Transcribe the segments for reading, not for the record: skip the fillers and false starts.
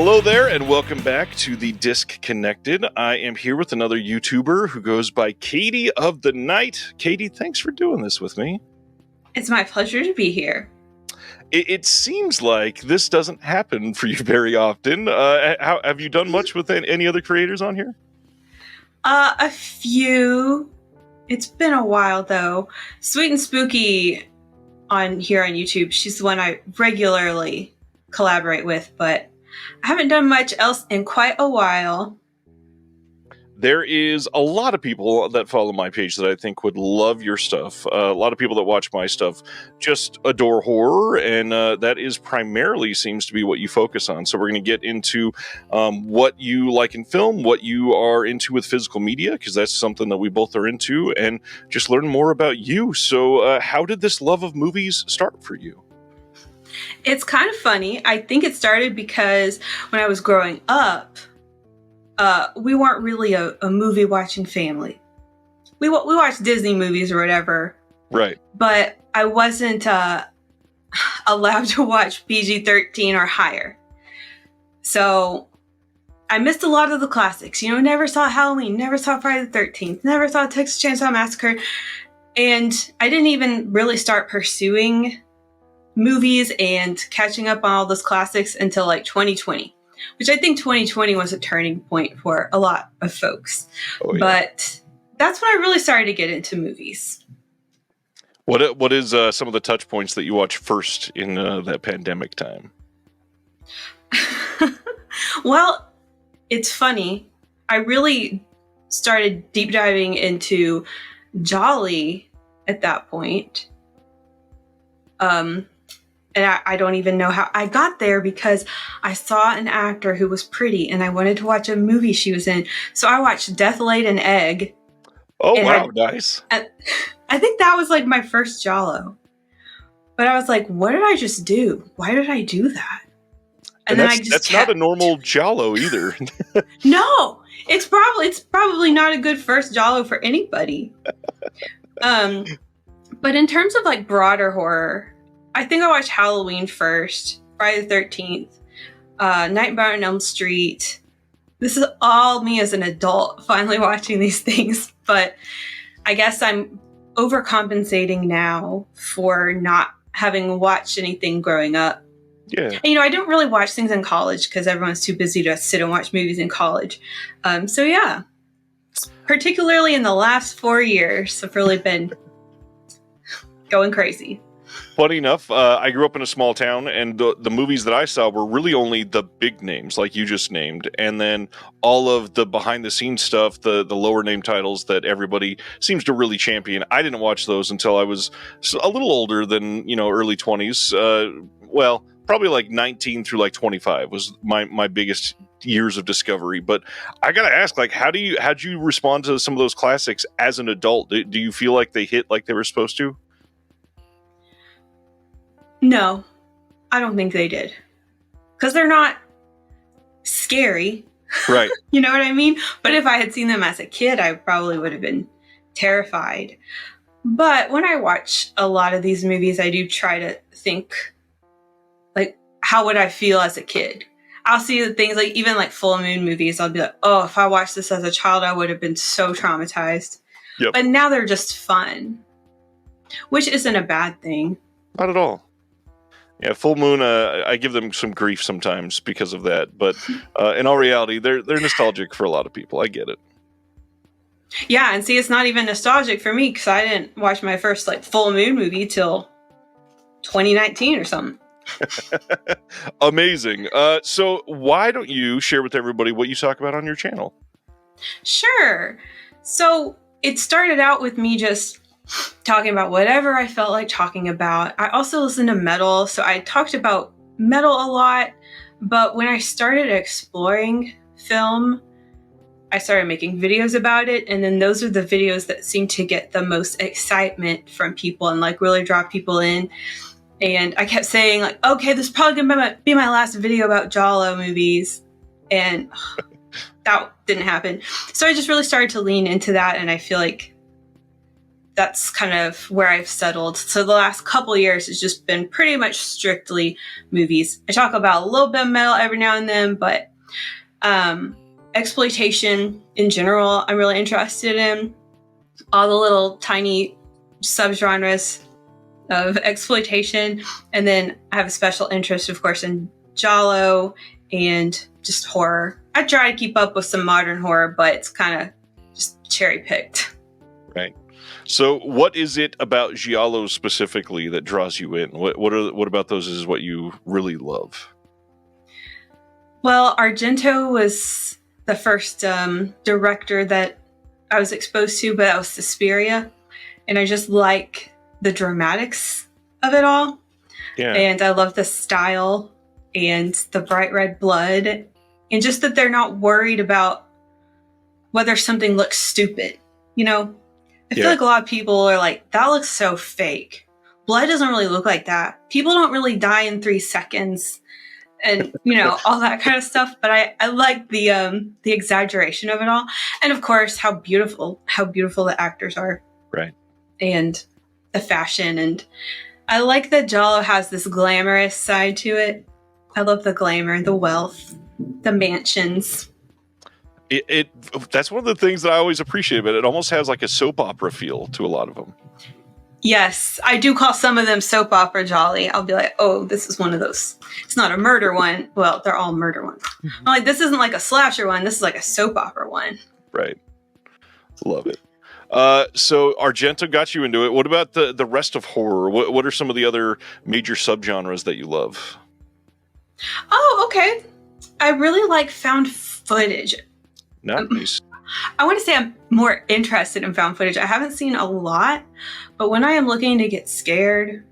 Hello there, and welcome back to the Disc Connected. I am here with another YouTuber who goes by Katie of the Night. Katie, thanks for doing this with me. It's my pleasure to be here. It seems like this doesn't happen for you very often. Have you done much with any other creators on here? A few. It's been a while, though. Sweet and Spooky on YouTube, she's the one I regularly collaborate with, but I haven't done much else in quite a while. There is a lot of people that follow my page that I think would love your stuff. A lot of people that watch my stuff just adore horror, and that is primarily seems to be what you focus on. So we're going to get into what you like in film, what you are into with physical media, because that's something that we both are into, and just learn more about you. So how did this love of movies start for you? It's kind of funny. I think it started because when I was growing up, we weren't really a movie watching family. We watched Disney movies or whatever. Right. But I wasn't allowed to watch PG-13 or higher. So I missed a lot of the classics. Never saw Halloween, never saw Friday the 13th, never saw Texas Chainsaw Massacre. And I didn't even really start pursuing movies and catching up on all those classics until like 2020. Which I think 2020 was a turning point for a lot of folks. Oh, yeah. But that's when I really started to get into movies. What is some of the touch points that you watched first in that pandemic time? Well, it's funny. I really started deep diving into gialli at that point. And I don't even know how I got there, because I saw an actor who was pretty and I wanted to watch a movie she was in. So I watched Death Laid an Egg. Oh, wow, nice. I think that was like my first giallo. But I was like, what did I just do? Why did I do that? And then that's not a normal giallo either. No, it's probably not a good first giallo for anybody. But in terms of like broader horror, I think I watched Halloween first, Friday the 13th, Nightmare on Elm Street. This is all me as an adult finally watching these things, but I guess I'm overcompensating now for not having watched anything growing up. Yeah. And, I don't really watch things in college because everyone's too busy to sit and watch movies in college. So yeah, particularly in the last 4 years, I've really been going crazy. Funny enough, I grew up in a small town, and the movies that I saw were really only the big names, like you just named, and then all of the behind-the-scenes stuff, the lower name titles that everybody seems to really champion. I didn't watch those until I was a little older than, early 20s. Well, probably like 19 through like 25 was my biggest years of discovery. But I gotta ask, like, how'd you respond to some of those classics as an adult? Do you feel like they hit like they were supposed to? No, I don't think they did. Because they're not scary. Right. You know what I mean? But if I had seen them as a kid, I probably would have been terrified. But when I watch a lot of these movies, I do try to think, like, how would I feel as a kid? I'll see the things like, even like full moon movies, I'll be like, oh, if I watched this as a child, I would have been so traumatized. Yep. But now they're just fun, which isn't a bad thing. Not at all. Yeah, Full Moon, I give them some grief sometimes because of that. But in all reality, they're nostalgic for a lot of people. I get it. Yeah, and see, it's not even nostalgic for me because I didn't watch my first like Full Moon movie till 2019 or something. Amazing. So why don't you share with everybody what you talk about on your channel? Sure. So it started out with me just talking about whatever I felt like talking about. I also listen to metal, so I talked about metal a lot, but when I started exploring film, I started making videos about it, and then those are the videos that seem to get the most excitement from people and like really draw people in. And I kept saying like, okay, this is probably gonna be my last video about giallo movies, and that didn't happen. So I just really started to lean into that, and I feel like that's kind of where I've settled. So the last couple of years has just been pretty much strictly movies. I talk about a little bit of metal every now and then, but exploitation in general, I'm really interested in. All the little tiny subgenres of exploitation. And then I have a special interest, of course, in giallo and just horror. I try to keep up with some modern horror, but it's kind of just cherry picked. Right. So what is it about giallo specifically that draws you in? What about those is what you really love? Well, Argento was the first director that I was exposed to, but that was Suspiria. And I just like the dramatics of it all. Yeah. And I love the style and the bright red blood. And just that they're not worried about whether something looks stupid. You know, I feel like a lot of people are like, that looks so fake. Blood doesn't really look like that. People don't really die in 3 seconds. And, you know, all that kind of stuff. But I like the exaggeration of it all. And of course, how beautiful the actors are. Right. And the fashion. And I like that giallo has this glamorous side to it. I love the glamour, the wealth, the mansions. That's one of the things that I always appreciate about it. It almost has like a soap opera feel to a lot of them. Yes, I do call some of them soap opera gialli. I'll be like, oh, this is one of those. It's not a murder one. Well, they're all murder ones. I'm like, this isn't like a slasher one. This is like a soap opera one. Right. Love it. So Argento got you into it. What about the rest of horror? What are some of the other major subgenres that you love? Oh, okay. I really like found footage. Nice. I want to say I'm more interested in found footage. I haven't seen a lot, but when I am looking to get scared,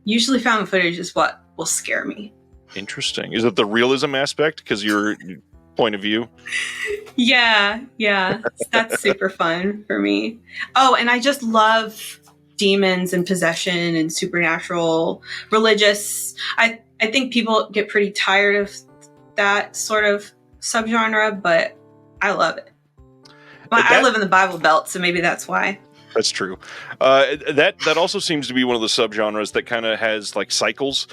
usually found footage is what will scare me. Interesting. Is it the realism aspect? Because your point of view? Yeah. That's super fun for me. Oh, and I just love demons and possession and supernatural, religious. I think people get pretty tired of that sort of subgenre, but I love it. I live in the Bible Belt, so maybe that's why. That's true. That also seems to be one of the subgenres that kind of has like cycles.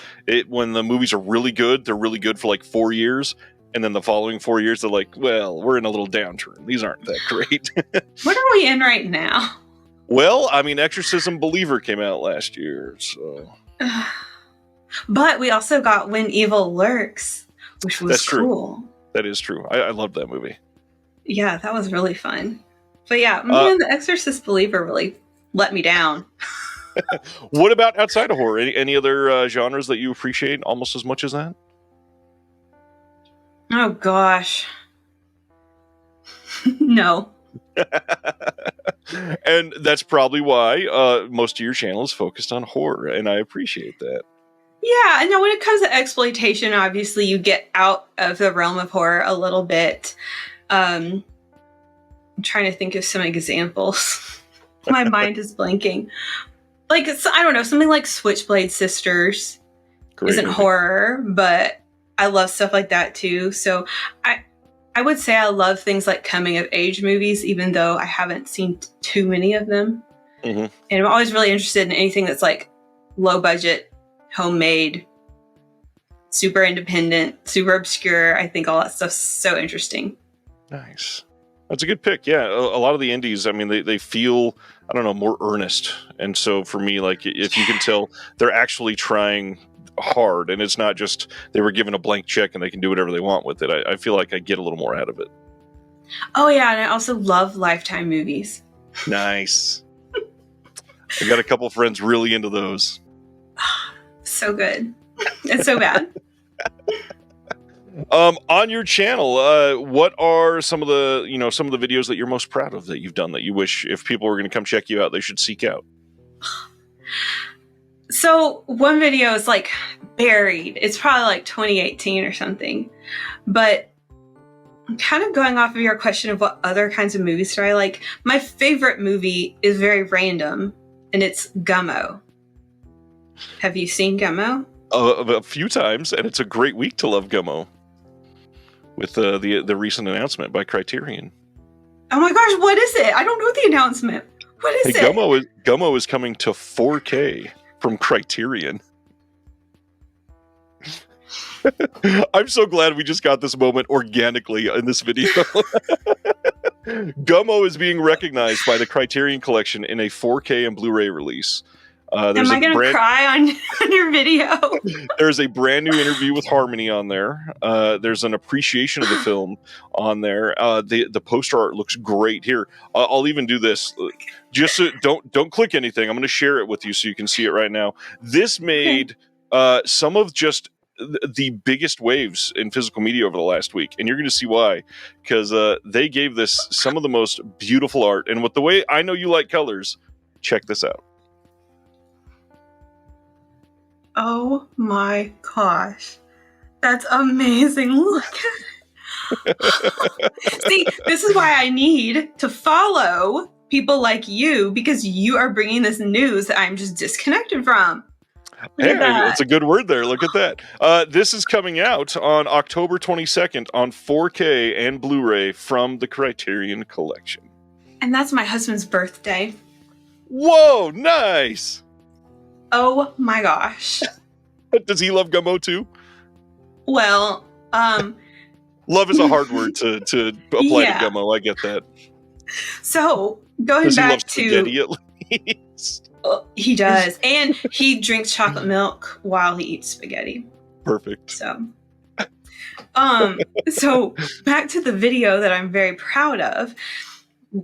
When the movies are really good, they're really good for like 4 years. And then the following 4 years, they're like, well, we're in a little downturn. These aren't that great. What are we in right now? Well, I mean, Exorcism Believer came out last year, so. But we also got When Evil Lurks, which was cool. That is true. I loved that movie. Yeah, that was really fun. But yeah, man, The Exorcist Believer really let me down. What about outside of horror? Any other genres that you appreciate almost as much as that? Oh, gosh. No. And that's probably why most of your channel is focused on horror, and I appreciate that. Yeah, and when it comes to exploitation, obviously you get out of the realm of horror a little bit. I'm trying to think of some examples. My mind is blanking. Like, I don't know, something like Switchblade Sisters isn't horror, but I love stuff like that too. So I would say I love things like coming of age movies, even though I haven't seen too many of them. Mm-hmm. And I'm always really interested in anything that's like low budget, homemade, super independent, super obscure. I think all that stuff's so interesting. Nice. That's a good pick. Yeah. A lot of the indies, I mean, they feel, I don't know, more earnest. And so for me, like, if you can tell they're actually trying hard and it's not just they were given a blank check and they can do whatever they want with it, I feel like I get a little more out of it. Oh, yeah. And I also love Lifetime movies. Nice. I got a couple friends really into those. So good. It's so bad. On your channel, what are some of the videos that you're most proud of that you've done that you wish if people were going to come check you out, they should seek out? So one video is like buried. It's probably like 2018 or something. But kind of going off of your question of what other kinds of movies do I like, my favorite movie is very random, and it's Gummo. Have you seen Gummo? A few times, and it's a great week to love Gummo. With the recent announcement by Criterion. Oh my gosh, what is it? I don't know the announcement. What Hey, is it? Gummo is coming to 4K from Criterion. I'm so glad we just got this moment organically in this video. Gummo is being recognized by the Criterion Collection in a 4K and Blu-ray release. Am I going to cry on your video? There's a brand new interview with Harmony on there. There's an appreciation of the film on there. The poster art looks great. Here, I'll even do this. Just so, don't click anything. I'm going to share it with you so you can see it right now. This made some of just the biggest waves in physical media over the last week, and you're going to see why, because they gave this some of the most beautiful art. And with the way I know you like colors, check this out. Oh my gosh, that's amazing. Look at it. See, this is why I need to follow people like you, because you are bringing this news that I'm just disconnected from. Hey, that's a good word there. Look at that. This is coming out on October 22nd on 4K and Blu-ray from the Criterion Collection. And that's my husband's birthday. Whoa, nice! Oh my gosh. Does he love Gummo too? Well, love is a hard word to apply to Gummo. I get that. So, going back to... spaghetti at least? He does. And he drinks chocolate milk while he eats spaghetti. Perfect. So back to the video that I'm very proud of.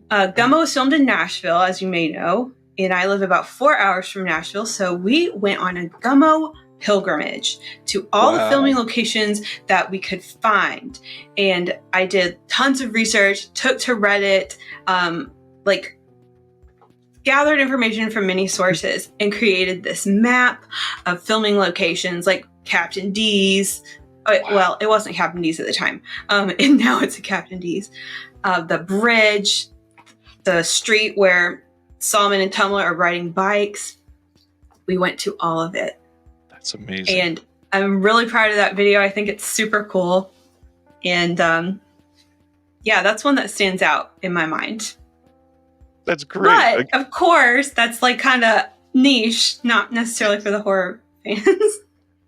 Gummo was filmed in Nashville, as you may know, and I live about 4 hours from Nashville. So we went on a Gummo pilgrimage to all the filming locations that we could find. And I did tons of research, took to Reddit, gathered information from many sources and created this map of filming locations like Captain D's. Well, it wasn't Captain D's at the time. And now it's a Captain D's. The bridge, the street where Solomon and Tumla are riding bikes. We went to all of it. That's amazing. And I'm really proud of that video. I think it's super cool. And that's one that stands out in my mind. That's great. But of course, that's like kind of niche, not necessarily for the horror fans.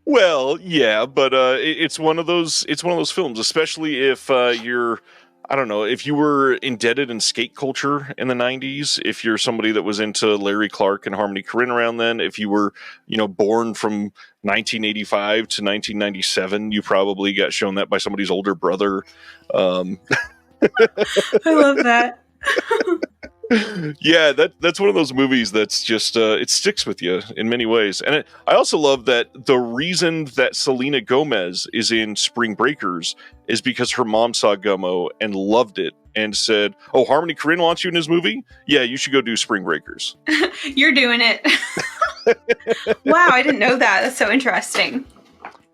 Well, yeah, but it's one of those films, especially if you're, I don't know, if you were indebted in skate culture in the 90s, if you're somebody that was into Larry Clark and Harmony Korine around then, if you were, born from 1985 to 1997, you probably got shown that by somebody's older brother. I love that. Yeah, that's one of those movies that's just it sticks with you in many ways. And I also love that the reason that Selena Gomez is in Spring Breakers is because her mom saw Gummo and loved it and said, "Oh, Harmony Korine wants you in his movie? Yeah, you should go do Spring Breakers." You're doing it. Wow, I didn't know that. That's so interesting.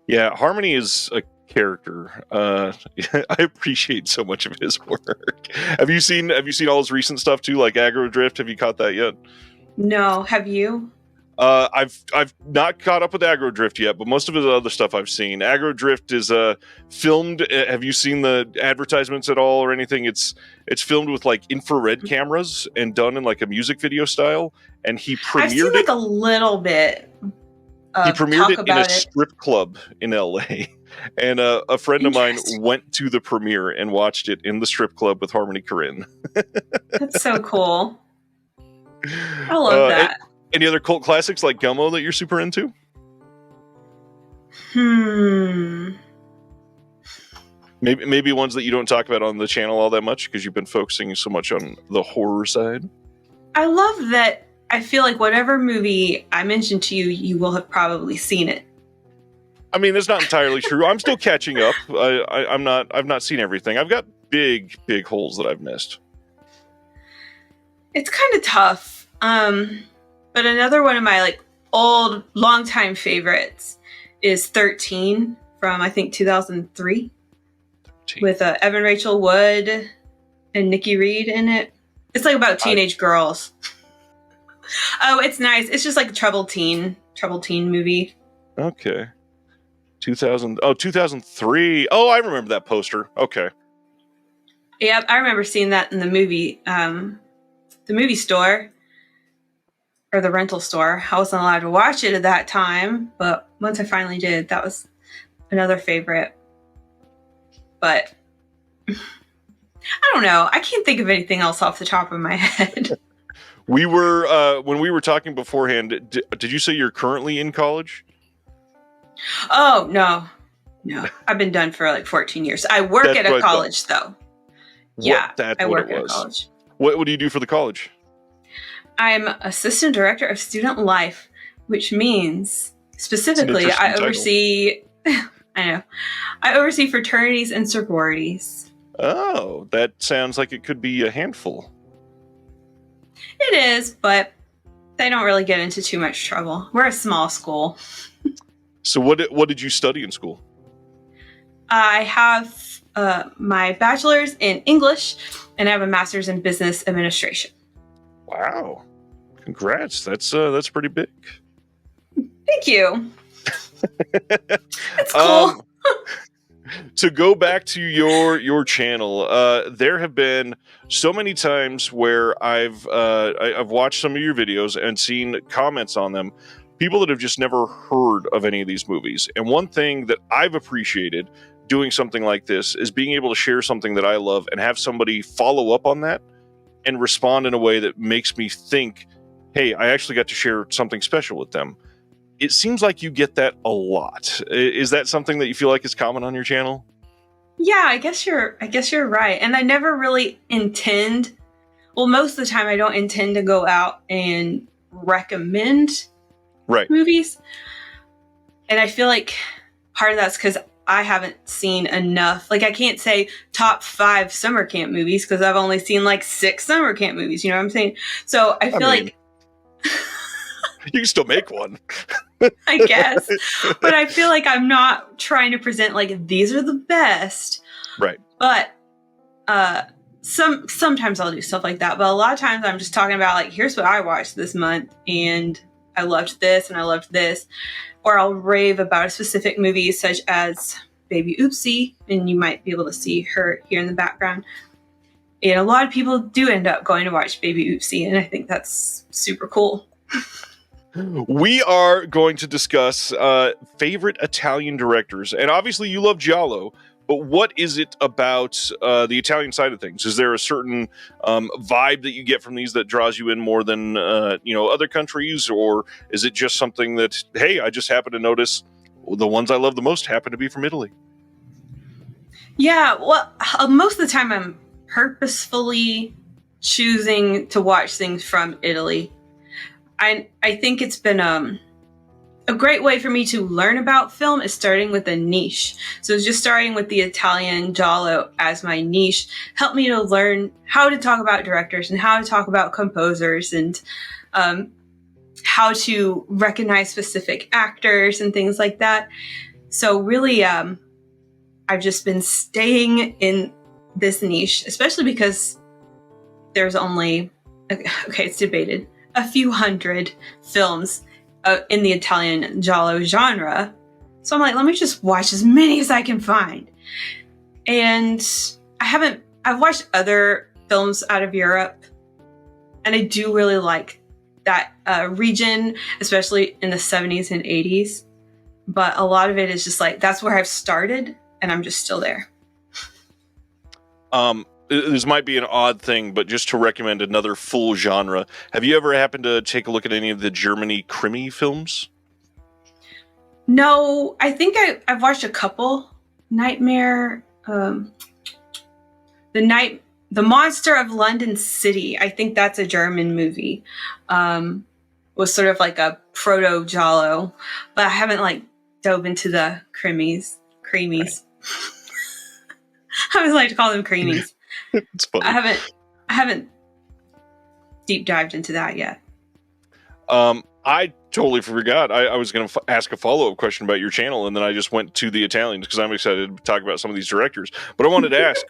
Yeah, Harmony is a character. I appreciate so much of his work. Have you seen all his recent stuff too, like Aggro Drift? Have you caught that yet? No, have you? I've not caught up with Aggro Drift yet, but most of his other stuff I've seen. Aggro Drift is filmed. Have you seen the advertisements at all or anything? It's filmed with like infrared cameras and done in like a music video style. And he premiered I've seen like a little bit. He premiered it in a strip club in LA. And a friend of mine went to the premiere and watched it in the strip club with Harmony Korine. That's so cool. I love that. Any other cult classics like Gummo that you're super into? Maybe ones that you don't talk about on the channel all that much because you've been focusing so much on the horror side. I love that. I feel like whatever movie I mentioned to you, you will have probably seen it. I mean, that's not entirely true. I'm still catching up. I've not seen everything. I've got big holes that I've missed. It's kind of tough. But another one of my like old longtime favorites is 13 from I think 2003 with Evan Rachel Wood and Nikki Reed in it. It's like about teenage girls. Oh, it's nice. It's just like a troubled teen movie. Okay. 2003. Oh, I remember that poster. Okay. Yeah, I remember seeing that in the movie store. or the rental store. I wasn't allowed to watch it at that time, but once I finally did, that was another favorite. But I don't know. I can't think of anything else off the top of my head. We were when we were talking beforehand. Did you say you're currently in college? Oh, no. I've been done for like 14 years. I work at a college, though. I work at a college. What do you do for the college? I'm assistant director of student life, which means specifically I oversee. I oversee fraternities and sororities. Oh, that sounds like it could be a handful. It is, but they don't really get into too much trouble. We're a small school. So what did you study in school? I have my bachelor's in English, and I have a master's in business administration. Wow, congrats! That's pretty big. Thank you. It's cool. To go back to your channel, there have been so many times where I've watched some of your videos and seen comments on them. People that have just never heard of any of these movies. And one thing that I've appreciated doing something like this is being able to share something that I love and have somebody follow up on that and respond in a way that makes me think, hey, I actually got to share something special with them. It seems like you get that a lot. Is that something that you feel like is common on your channel? Yeah, I guess you're right. And I never really intend, well, most of the time I don't intend to go out and recommend movies. And I feel like part of that's because I haven't seen enough. Like, I can't say top 5 summer camp movies because I've only seen like 6 summer camp movies. You know what I'm saying? So I feel like you can still make one. I guess. But I feel like I'm not trying to present like these are the best. Right. But sometimes I'll do stuff like that. But a lot of times I'm just talking about like, here's what I watched this month and I loved this and I loved this. Or I'll rave about a specific movie such as Baby Oopsie, and you might be able to see her here in the background. And a lot of people do end up going to watch Baby Oopsie, and I think that's super cool. We are going to discuss favorite Italian directors, and obviously you love giallo, but what is it about the Italian side of things? Is there a certain vibe that you get from these that draws you in more than other countries, or is it just something that, hey, I just happen to notice the ones I love the most happen to be from Italy? Yeah, well, most of the time I'm purposefully choosing to watch things from Italy. I think it's been a great way for me to learn about film is starting with a niche. So just starting with the Italian giallo as my niche helped me to learn how to talk about directors and how to talk about composers and how to recognize specific actors and things like that. So really, I've just been staying in this niche, especially because there's only, okay, it's debated, a few hundred films in the Italian giallo genre. So I'm like, let me just watch as many as I can find. And I've watched other films out of Europe, and I do really like that region, especially in the 70s and 80s. But a lot of it is just like, that's where I've started, and I'm just still there. This might be an odd thing, but just to recommend another full genre, have you ever happened to take a look at any of the Germany Krimi films? No, I think I've watched a couple. Nightmare, the Monster of London City. I think that's a German movie. Was sort of like a proto giallo, but I haven't like dove into the creamies. Right. I always like to call them creamies. It's funny. I haven't deep dived into that yet. I totally forgot. I was going to ask a follow-up question about your channel, and then I just went to the Italians because I'm excited to talk about some of these directors. But I wanted to ask,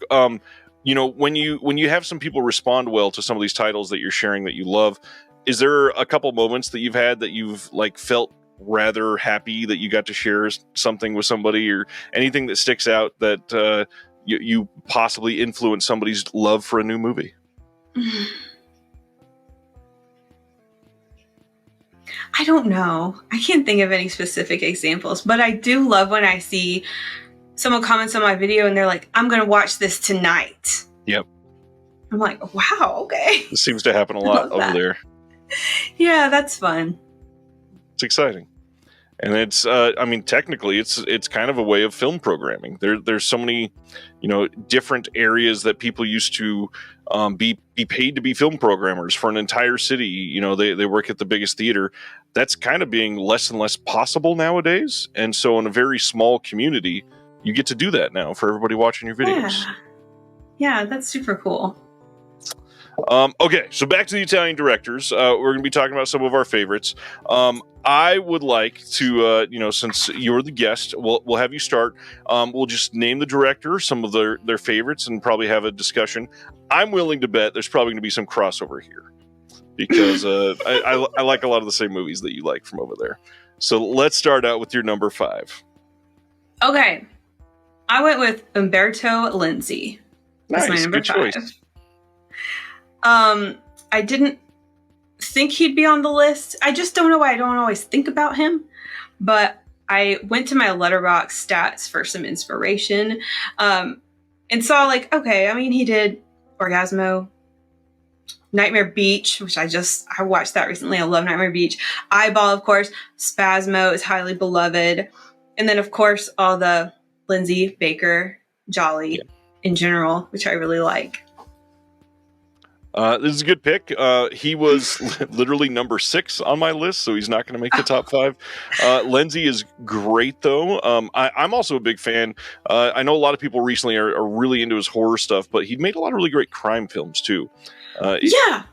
when you have some people respond well to some of these titles that you're sharing that you love, is there a couple moments that you've had that you've like felt rather happy that you got to share something with somebody, or anything that sticks out that you possibly influence somebody's love for a new movie? I don't know. I can't think of any specific examples, but I do love when I see someone comments on my video and they're like, I'm going to watch this tonight. Yep. I'm like, wow, okay. This seems to happen a I lot love over that. there. Yeah, that's fun. It's exciting. And it's, I mean, technically, it's kind of a way of film programming. There's so many, different areas that people used to be paid to be film programmers for an entire city. They work at the biggest theater. That's kind of being less and less possible nowadays. And so, in a very small community, you get to do that now for everybody watching your videos. Yeah, that's super cool. Okay, so back to the Italian directors. We're going to be talking about some of our favorites. I would like to, since you're the guest, we'll have you start. We'll just name the director, some of their favorites, and probably have a discussion. I'm willing to bet there's probably going to be some crossover here because I like a lot of the same movies that you like from over there. So let's start out with your number 5. Okay, I went with Umberto Lenzi. That's my number 5. Choice. I didn't think he'd be on the list. I just don't know why I don't always think about him. But I went to my Letterboxd stats for some inspiration and saw okay, I mean, he did Orgasmo, Nightmare Beach, which I watched that recently. I love Nightmare Beach. Eyeball, of course. Spasmo is highly beloved. And then, of course, all the Lindsay Baker, Gialli in general, which I really like. This is a good pick. He was literally number 6 on my list, so he's not going to make the top 5. Lenzi is great, though. I'm also a big fan. I know a lot of people recently are really into his horror stuff, but he made a lot of really great crime films, too. Yeah.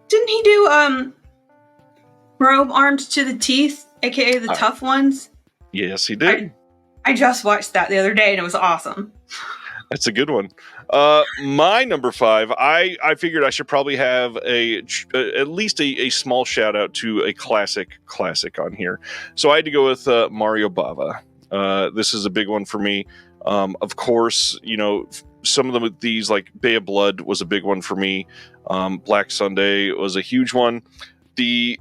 Didn't he do Robe Armed to the Teeth, a.k.a. the Tough Ones? Yes, he did. I just watched that the other day, and it was awesome. That's a good one. My number 5, I figured I should probably have at least a small shout out to a classic on here. So I had to go with Mario Bava. This is a big one for me. Of course, some of them with these, like Bay of Blood was a big one for me. Black Sunday was a huge one. The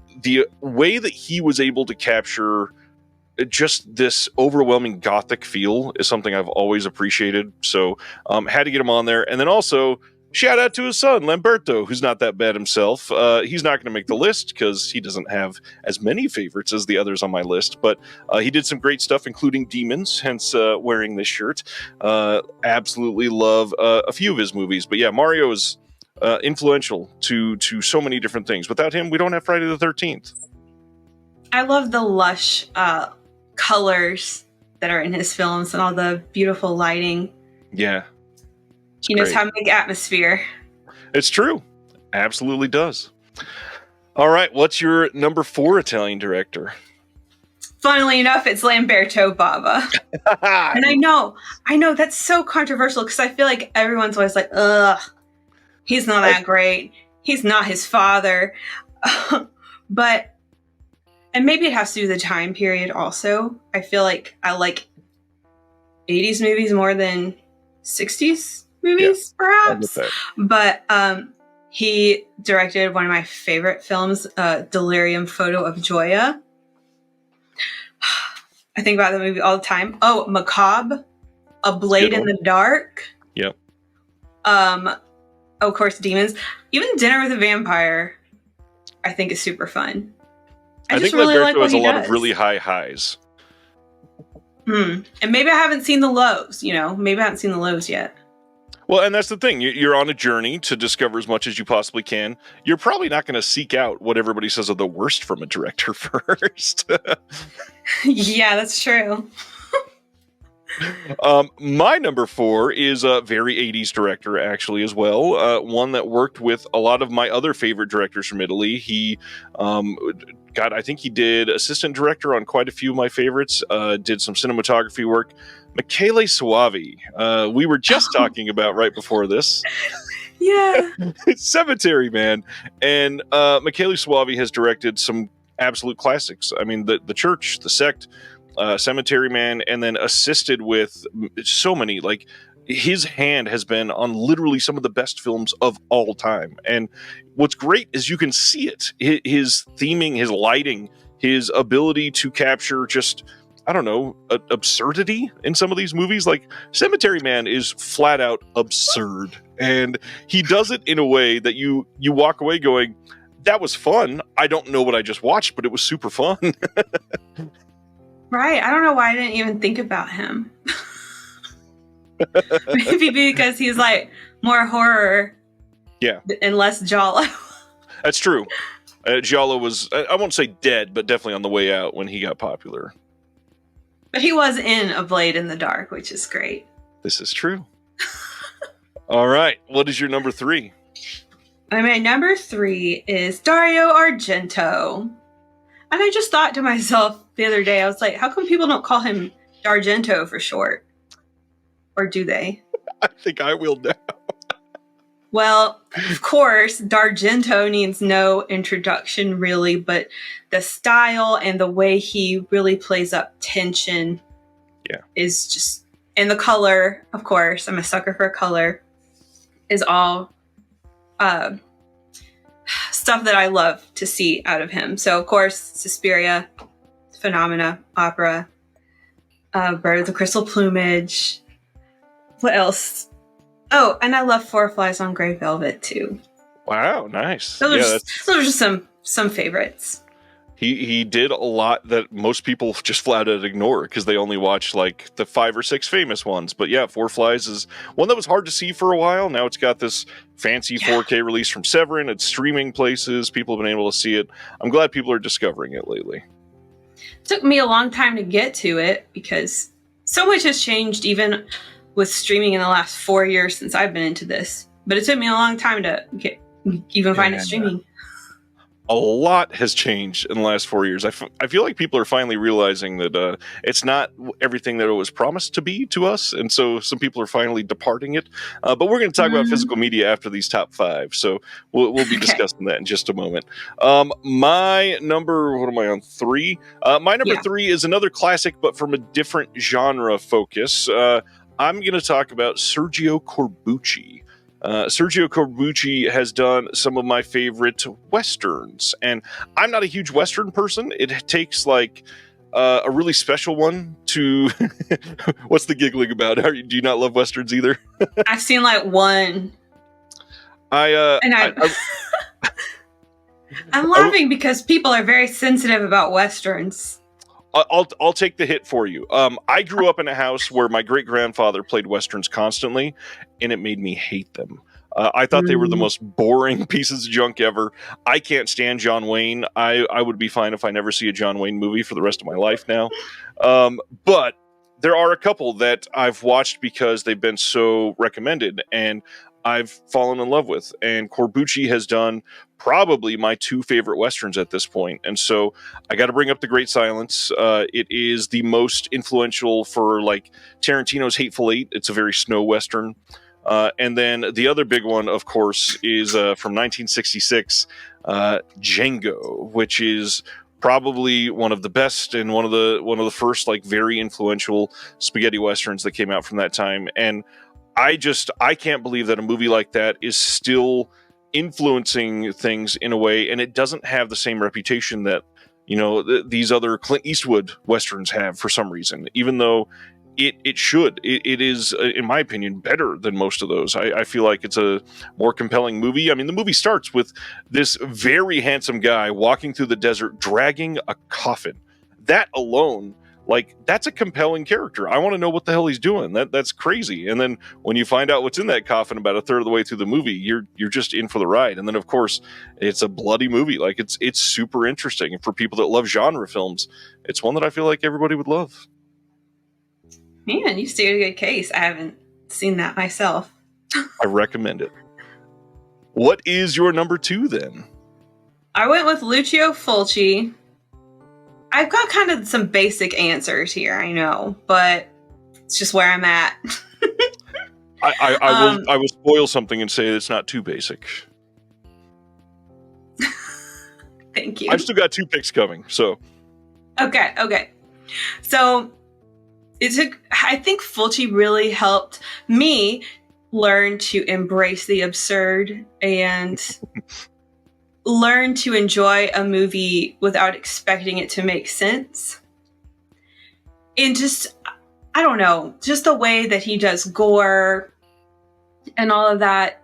way that he was able to capture just this overwhelming gothic feel is something I've always appreciated. So had to get him on there. And then also shout out to his son, Lamberto, who's not that bad himself. He's not going to make the list because he doesn't have as many favorites as the others on my list. But he did some great stuff, including Demons, hence wearing this shirt. Absolutely love a few of his movies. But yeah, Mario is influential to so many different things. Without him, we don't have Friday the 13th. I love the lush colors that are in his films and all the beautiful lighting. Yeah. He knows how to make atmosphere. It's true. Absolutely does. All right. What's your number 4 Italian director? Funnily enough, it's Lamberto Bava. And I know that's so controversial because I feel like everyone's always like, ugh, he's not that great. He's not his father. But and maybe it has to do with the time period also. I feel like I like 80s movies more than 60s movies, perhaps. But he directed one of my favorite films, Delirium Photo of Joya. I think about that movie all the time. Oh, Macabre, A Blade in the Dark. Yep. Of course, Demons. Even Dinner with a Vampire, I think is super fun. I think really Lamberto has a lot of really high highs. And maybe I haven't seen the lows, Maybe I haven't seen the lows yet. Well, and that's the thing. You're on a journey to discover as much as you possibly can. You're probably not going to seek out what everybody says are the worst from a director first. Yeah, that's true. My number 4 is a very 80s director, actually, as well. One that worked with a lot of my other favorite directors from Italy. He, I think he did assistant director on quite a few of my favorites, did some cinematography work. Michele Soavi, we were just talking about right before this. Yeah. Cemetery Man. And Michele Soavi has directed some absolute classics. I mean, The Church, The Sect, Cemetery Man, and then assisted with so many, like his hand has been on literally some of the best films of all time. And what's great is you can see it. His theming, his lighting, his ability to capture just, I don't know, absurdity in some of these movies. Like Cemetery Man is flat out absurd. And he does it in a way that you walk away going, that was fun. I don't know what I just watched, but it was super fun. Right. I don't know why I didn't even think about him. Maybe because he's like more horror, yeah, and less giallo. That's true. Giallo was, I won't say dead, but definitely on the way out when he got popular. But he was in A Blade in the Dark, which is great. This is true. All right. What is your number 3? My number 3 is Dario Argento. And I just thought to myself the other day, I was like, how come people don't call him Dargento for short? Or do they? I think I will now. Well, of course, D'Argento needs no introduction, really, but the style and the way he really plays up tension is just... And the color, of course, I'm a sucker for color, is all stuff that I love to see out of him. So, of course, Suspiria, Phenomena, Opera, Bird of the Crystal Plumage. What else? Oh, and I love Four Flies on Grey Velvet too. Wow, nice. Those are just some favorites. He did a lot that most people just flat out ignore because they only watch like the 5 or 6 famous ones. But yeah, Four Flies is one that was hard to see for a while. Now it's got this fancy 4K release from Severin. It's streaming places. People have been able to see it. I'm glad people are discovering it lately. It took me a long time to get to it because so much has changed even with streaming in the last 4 years since I've been into this. But it took me a long time to find it streaming. A lot has changed in the last 4 years. I feel like people are finally realizing that it's not everything that it was promised to be to us. And so some people are finally departing it. But we're going to talk about physical media after these top 5. So we'll be discussing that in just a moment. My number, what am I on? 3? My number 3 is another classic, but from a different genre focus. I'm going to talk about Sergio Corbucci. Sergio Corbucci has done some of my favorite Westerns, and I'm not a huge Western person. It takes like a really special one to... What's the giggling about? Do you not love Westerns either? I've seen like one. I'm laughing because people are very sensitive about Westerns. I'll take the hit for you. I grew up in a house where my great-grandfather played Westerns constantly, and it made me hate them. I thought they were the most boring pieces of junk ever. I can't stand John Wayne. I would be fine if I never see a John Wayne movie for the rest of my life now. But there are a couple that I've watched because they've been so recommended, and I've fallen in love with. And Corbucci has done probably my 2 favorite Westerns at this point. And so I got to bring up The Great Silence. It is the most influential for like Tarantino's Hateful Eight. It's a very snow Western. And then the other big one, of course, is from 1966, Django, which is probably one of the best and one of the first like very influential spaghetti Westerns that came out from that time. And I can't believe that a movie like that is still influencing things in a way, and it doesn't have the same reputation that, you know, these other Clint Eastwood Westerns have for some reason, even though it should. It is, in my opinion, better than most of those. I feel like it's a more compelling movie. I mean, the movie starts with this very handsome guy walking through the desert, dragging a coffin. That alone... like, that's a compelling character. I want to know what the hell he's doing. That's crazy. And then when you find out what's in that coffin about a third of the way through the movie, you're just in for the ride. And then, of course, it's a bloody movie. Like, it's super interesting. And for people that love genre films, it's one that I feel like everybody would love. Man, you stated a good case. I haven't seen that myself. I recommend it. What is your number 2, then? I went with Lucio Fulci. I've got kind of some basic answers here, I know, but it's just where I'm at. I will spoil something and say it's not too basic. Thank you. I've still got 2 picks coming, so. Okay. So I think Fulci really helped me learn to embrace the absurd and learn to enjoy a movie without expecting it to make sense. And just, I don't know, just the way that he does gore and all of that,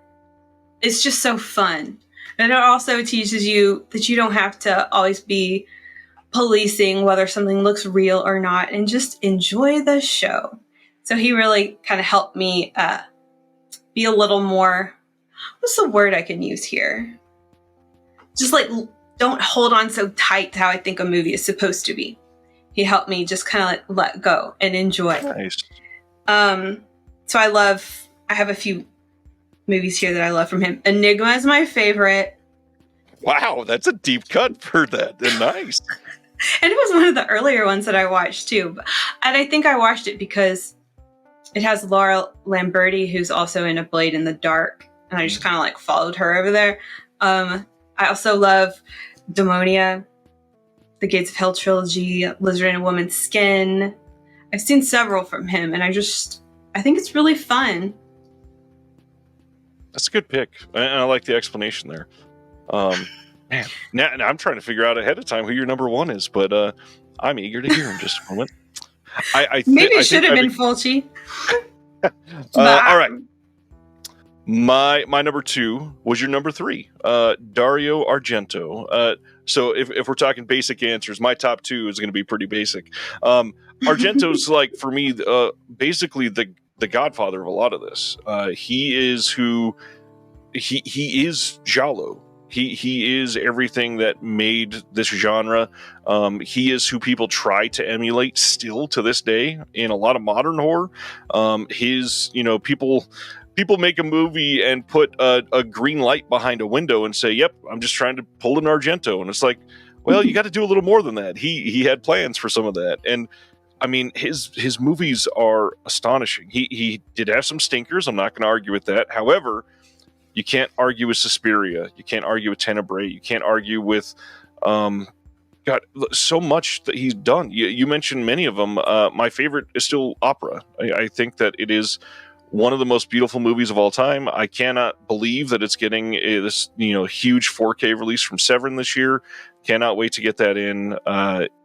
it's just so fun. And it also teaches you that you don't have to always be policing whether something looks real or not, and just enjoy the show. So he really kind of helped me be a little more, what's the word I can use here? Just like, don't hold on so tight to how I think a movie is supposed to be. He helped me just kind of like let go and enjoy. Nice. So I have a few movies here that I love from him. Enigma is my favorite. Wow, that's a deep cut for that. Nice. And it was one of the earlier ones that I watched too. And I think I watched it because it has Laura Lamberti, who's also in A Blade in the Dark. And I just kind of like followed her over there. I also love Demonia, the Gates of Hell trilogy, Lizard in a Woman's Skin. I've seen several from him, and I think it's really fun. That's a good pick. And I like the explanation there. Man, now I'm trying to figure out ahead of time who your number one is, but I'm eager to hear in just a moment. Maybe it should have been Fulci. All right. My number two was your number three, Dario Argento. So if we're talking basic answers, my top two is going to be pretty basic. Argento's like, for me, basically the godfather of a lot of this. He is he is giallo. He is everything that made this genre. He is who people try to emulate still to this day in a lot of modern horror. People make a movie and put a green light behind a window and say, "Yep, I'm just trying to pull an Argento," and it's like, well, you got to do a little more than that. He had plans for some of that, and I mean, his movies are astonishing. He did have some stinkers. I'm not going to argue with that. However, you can't argue with Suspiria. You can't argue with Tenebrae. You can't argue with, God, so much that he's done. You mentioned many of them. My favorite is still Opera. I think that it is one of the most beautiful movies of all time. I cannot believe that it's getting this huge 4K release from Severin this year. Cannot wait to get that in.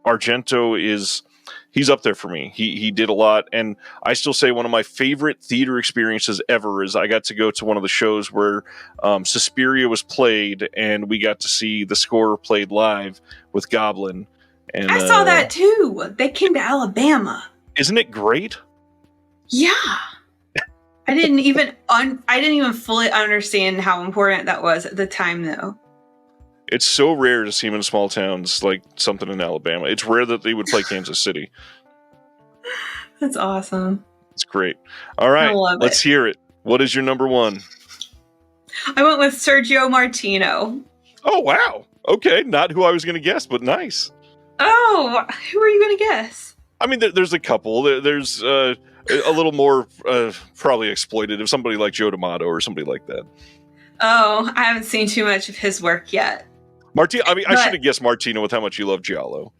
Argento he's up there for me. He did a lot, and I still say one of my favorite theater experiences ever is I got to go to one of the shows where Suspiria was played, and we got to see the score played live with Goblin. And I saw that too. They came to Alabama. Isn't it great? Yeah. I didn't even fully understand how important that was at the time, though. It's so rare to see them in small towns like something in Alabama. It's rare that they would play Kansas City. That's awesome. It's great. All right, let's hear it. What is your number one? I went with Sergio Martino. Oh, wow. Okay, not who I was going to guess, but nice. Oh, who are you going to guess? I mean, there's a couple. There's a little more probably exploitative. Somebody like Joe D'Amato or somebody like that. Oh, I haven't seen too much of his work yet. Martino. I mean, I should have guessed Martino with how much you love giallo.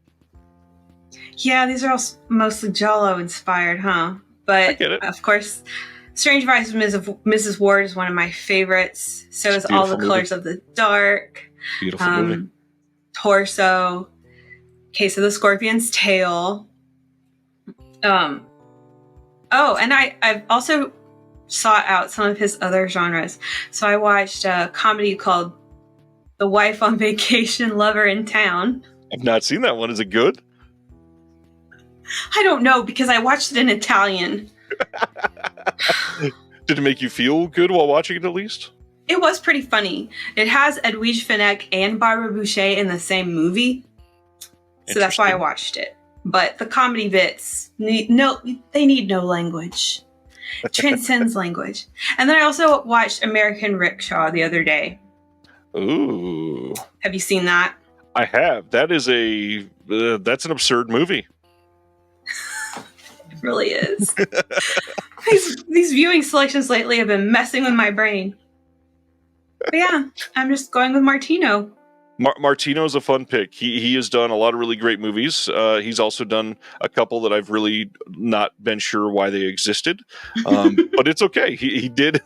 Yeah, these are all mostly giallo inspired, huh? But I get it. Of course, Strange Vice of Mrs. Ward is one of my favorites. So is All the Colors of the Dark. Beautiful movie. Torso. Case of the Scorpion's Tail. And I've also sought out some of his other genres. So I watched a comedy called The Wife on Vacation, Lover in Town. I've not seen that one. Is it good? I don't know, because I watched it in Italian. Did it make you feel good while watching it, at least? It was pretty funny. It has Edwige Fenech and Barbara Boucher in the same movie. So that's why I watched it. But the comedy bits, they need no language. Transcends language. And then I also watched American Rickshaw the other day. Ooh. Have you seen that? I have. That is that's an absurd movie. It really is. These viewing selections lately have been messing with my brain. But yeah, I'm just going with Martino. Martino's a fun pick. He has done a lot of really great movies. He's also done a couple that I've really not been sure why they existed, but it's okay. He did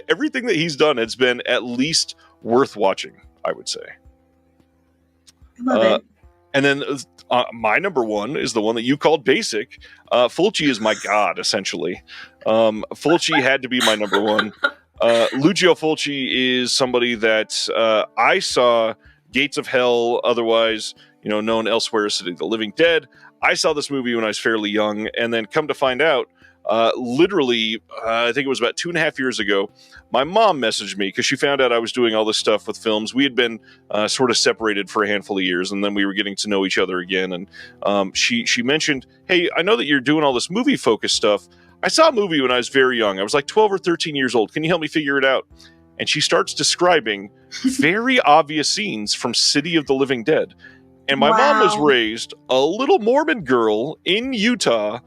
everything that he's done. It's been at least worth watching, I would say. I love it. And then my number one is the one that you called basic. Fulci is my god, essentially. Fulci had to be my number one. Lucio Fulci is somebody that I saw Gates of Hell, otherwise known elsewhere as City of the Living Dead. I saw this movie when I was fairly young, and then come to find out, literally, I think it was about 2.5 years ago, my mom messaged me because she found out I was doing all this stuff with films. We had been sort of separated for a handful of years, and then we were getting to know each other again. And she mentioned, "Hey, I know that you're doing all this movie-focused stuff. I saw a movie when I was very young. I was like 12 or 13 years old. Can you help me figure it out?" And she starts describing very obvious scenes from City of the Living Dead. And my mom was raised a little Mormon girl in Utah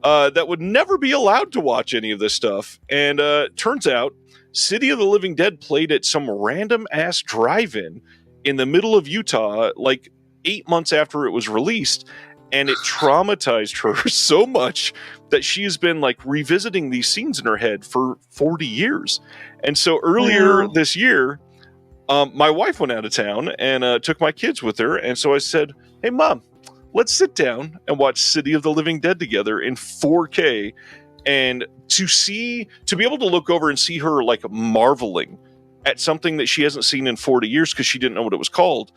that would never be allowed to watch any of this stuff. And turns out City of the Living Dead played at some random ass drive-in in the middle of Utah, like 8 months after it was released. And it traumatized her so much that she has been like revisiting these scenes in her head for 40 years. And so earlier this year, my wife went out of town and took my kids with her. And so I said, "Hey, Mom, let's sit down and watch City of the Living Dead together in 4K." And to be able to look over and see her like marveling at something that she hasn't seen in 40 years because she didn't know what it was called,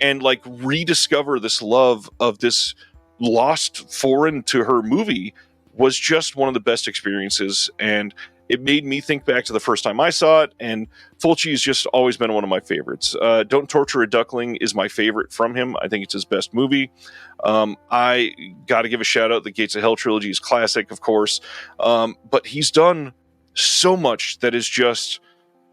and like rediscover this love of this lost foreign to her movie was just one of the best experiences. And it made me think back to the first time I saw it, and Fulci has just always been one of my favorites. Don't Torture a Duckling is my favorite from him. I think it's his best movie. I got to give a shout out. The Gates of Hell trilogy is classic, of course. But he's done so much that is just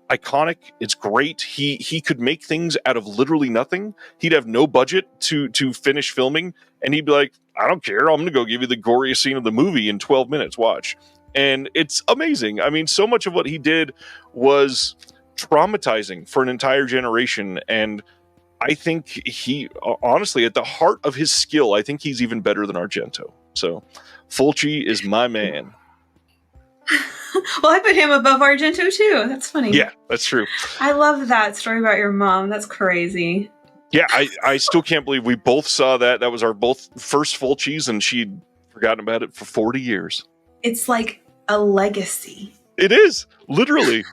iconic. It's great. He could make things out of literally nothing. He'd have no budget to finish filming, and he'd be like, "I don't care. I'm going to go give you the goriest scene of the movie in 12 minutes. Watch." And it's amazing. I mean, so much of what he did was traumatizing for an entire generation. And I think he, honestly, at the heart of his skill, I think he's even better than Argento. So Fulci is my man. Well, I put him above Argento too. That's funny. Yeah, that's true. I love that story about your mom. That's crazy. Yeah, I still can't believe we both saw that. That was our both first Fulcis, and she'd forgotten about it for 40 years. It's like a legacy. It is, literally.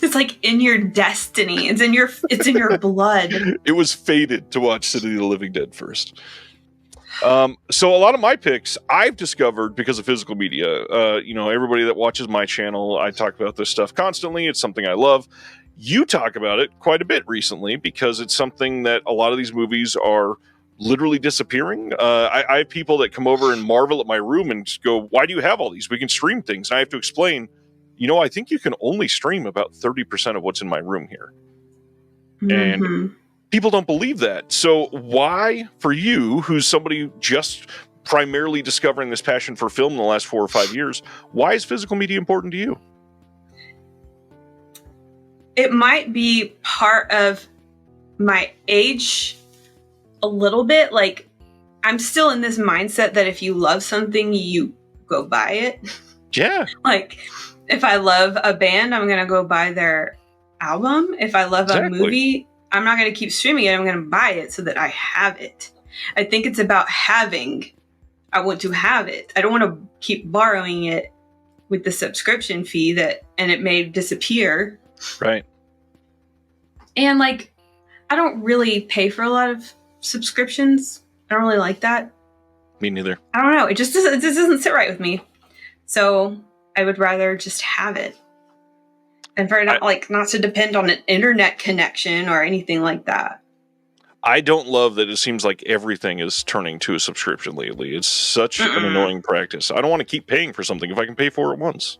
It's like in your destiny. It's in your blood. It was fated to watch City of the Living Dead first. So a lot of my picks I've discovered because of physical media. Everybody that watches my channel, I talk about this stuff constantly. It's something I love. You talk about it quite a bit recently because it's something that a lot of these movies are literally disappearing. I have people that come over and marvel at my room and just go, "Why do you have all these? We can stream things." And I have to explain, I think you can only stream about 30% of what's in my room here. Mm-hmm. And people don't believe that. So why, for you, who's somebody just primarily discovering this passion for film in the last 4 or 5 years, why is physical media important to you? It might be part of my age a little bit. Like, I'm still in this mindset that if you love something, you go buy it. Yeah. Like, if I love a band, I'm going to go buy their album. If I love a movie, I'm not going to keep streaming it. I'm going to buy it so that I have it. I think it's about having. I want to have it. I don't want to keep borrowing it with the subscription fee and it may disappear. Right. And like, I don't really pay for a lot of subscriptions. I don't really like that. Me neither. I don't know. It just doesn't sit right with me. So I would rather just have it. And for not to depend on an internet connection or anything like that. I don't love that it seems like everything is turning to a subscription lately. It's such an annoying practice. I don't want to keep paying for something if I can pay for it once.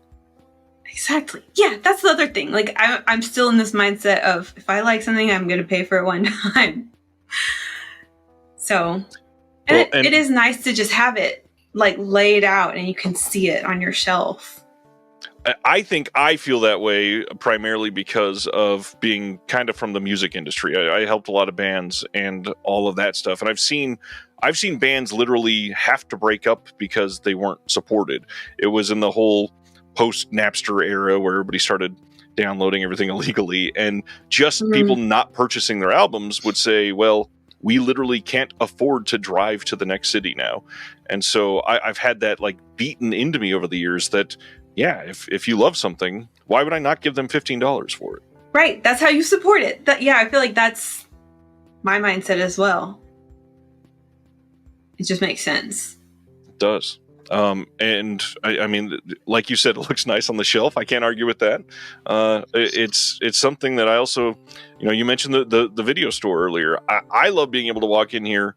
Exactly. Yeah, that's the other thing. Like, I'm still in this mindset of if I like something, I'm going to pay for it one time. So, it is nice to just have it like laid out and you can see it on your shelf. I think I feel that way primarily because of being kind of from the music industry. I helped a lot of bands and all of that stuff, and I've seen bands literally have to break up because they weren't supported. It was in the whole post Napster era where everybody started downloading everything illegally, and just people not purchasing their albums would say, well, we literally can't afford to drive to the next city now. And so I've had that like beaten into me over the years that, yeah, if you love something, why would I not give them $15 for it? Right. That's how you support it. Yeah, I feel like that's my mindset as well. It just makes sense. It does. And I mean, like you said, it looks nice on the shelf. I can't argue with that. It's something that I also, you mentioned the video store earlier. I love being able to walk in here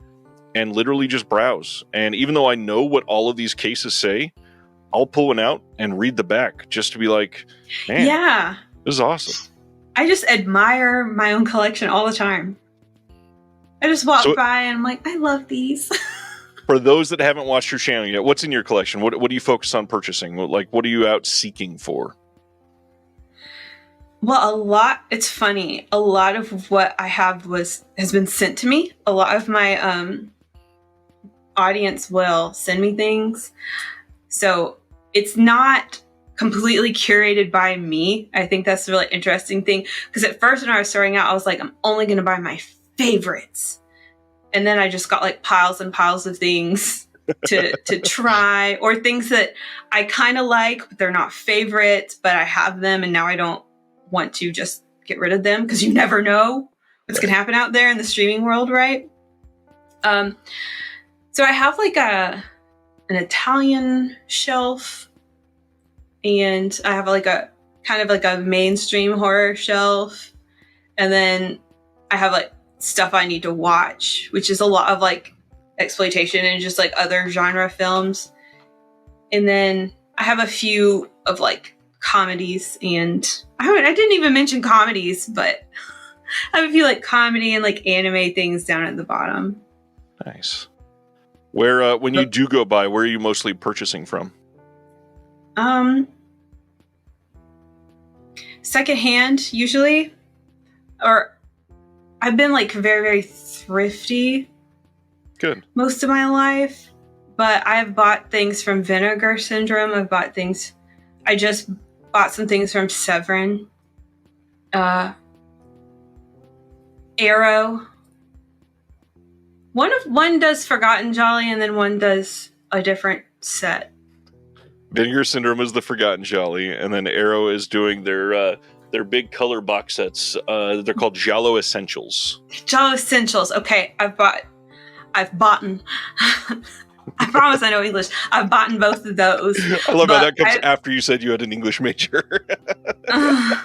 and literally just browse. And even though I know what all of these cases say, I'll pull one out and read the back just to be like, man, yeah, this is awesome. I just admire my own collection all the time. I just walk by and I'm like, I love these. For those that haven't watched your channel yet, what's in your collection? What do you focus on purchasing? Like, what are you out seeking for? Well, it's funny. A lot of what I have has been sent to me. A lot of my audience will send me things. So it's not completely curated by me. I think that's a really interesting thing. Because at first when I was starting out, I was like, I'm only going to buy my favorites. And then I just got like piles and piles of things to try, or things that I kind of like, but they're not favorites, but I have them and now I don't want to just get rid of them because you never know what's going to happen out there in the streaming world, right? So I have like an Italian shelf, and I have like a kind of like a mainstream horror shelf, and then I have like stuff I need to watch, which is a lot of like exploitation and just like other genre films. And then I have a few of like comedies, and I didn't even mention comedies, but I have a few like comedy and like anime things down at the bottom. Nice. Where when you do go by, where are you mostly purchasing from? Secondhand usually, or I've been like very, very thrifty. Good. Most of my life, but I've bought things from Vinegar Syndrome. I just bought some things from Severin, Arrow. One does Forgotten Jolly, and then one does a different set. Vinegar Syndrome is the Forgotten Jolly, and then Arrow is doing their big color box sets. They're called Giallo Essentials. Giallo Essentials. Okay, I've bought. I promise I know English. I've bought both of those. I love how that comes after you said you had an English major. I'm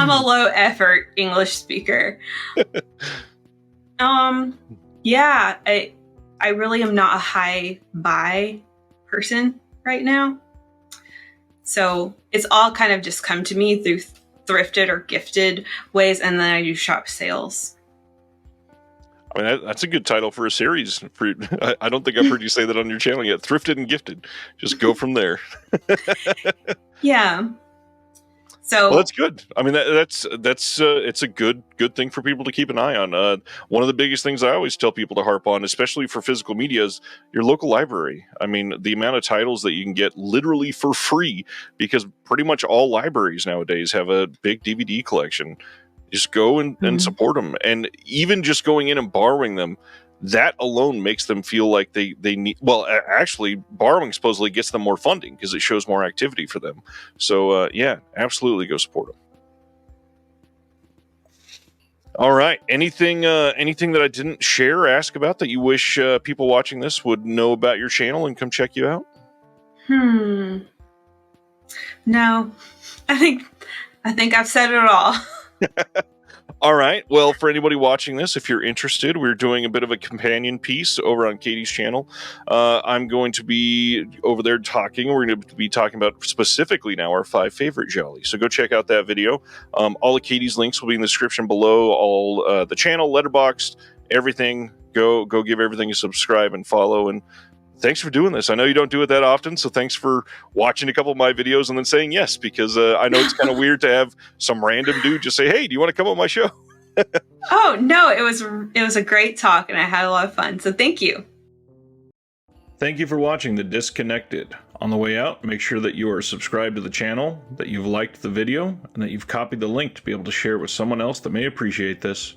a low effort English speaker. Yeah, I really am not a high buy person right now. So it's all kind of just come to me through thrifted or gifted ways, and then I do shop sales. I mean, that's a good title for a series. I don't think I've heard you say that on your channel yet. Thrifted and gifted. Just go from there. Yeah. So well, that's good. I mean, that's it's a good thing for people to keep an eye on. One of the biggest things I always tell people to harp on, especially for physical media, is your local library. I mean, the amount of titles that you can get literally for free, because pretty much all libraries nowadays have a big DVD collection. Just go and support them. And even just going in and borrowing them, that alone makes them feel like they need, well, actually borrowing supposedly gets them more funding because it shows more activity for them. So yeah, absolutely go support them. All right. Anything that I didn't share or ask about that you wish people watching this would know about your channel and come check you out? No, I think I've said it all. All right. Well, for anybody watching this, if you're interested, we're doing a bit of a companion piece over on Katie's channel. I'm going to be over there talking. We're going to be talking about specifically now our 5 favorite gialli. So go check out that video. All of Katie's links will be in the description below. All the channel, letterboxd, everything. Go give everything a subscribe and follow. And thanks for doing this. I know you don't do it that often, so thanks for watching a couple of my videos and then saying yes, because I know it's kind of weird to have some random dude just say, hey, do you want to come on my show? Oh, no, it was a great talk and I had a lot of fun. So thank you. Thank you for watching The Disconnected. On the way out, make sure that you are subscribed to the channel, that you've liked the video, and that you've copied the link to be able to share with someone else that may appreciate this.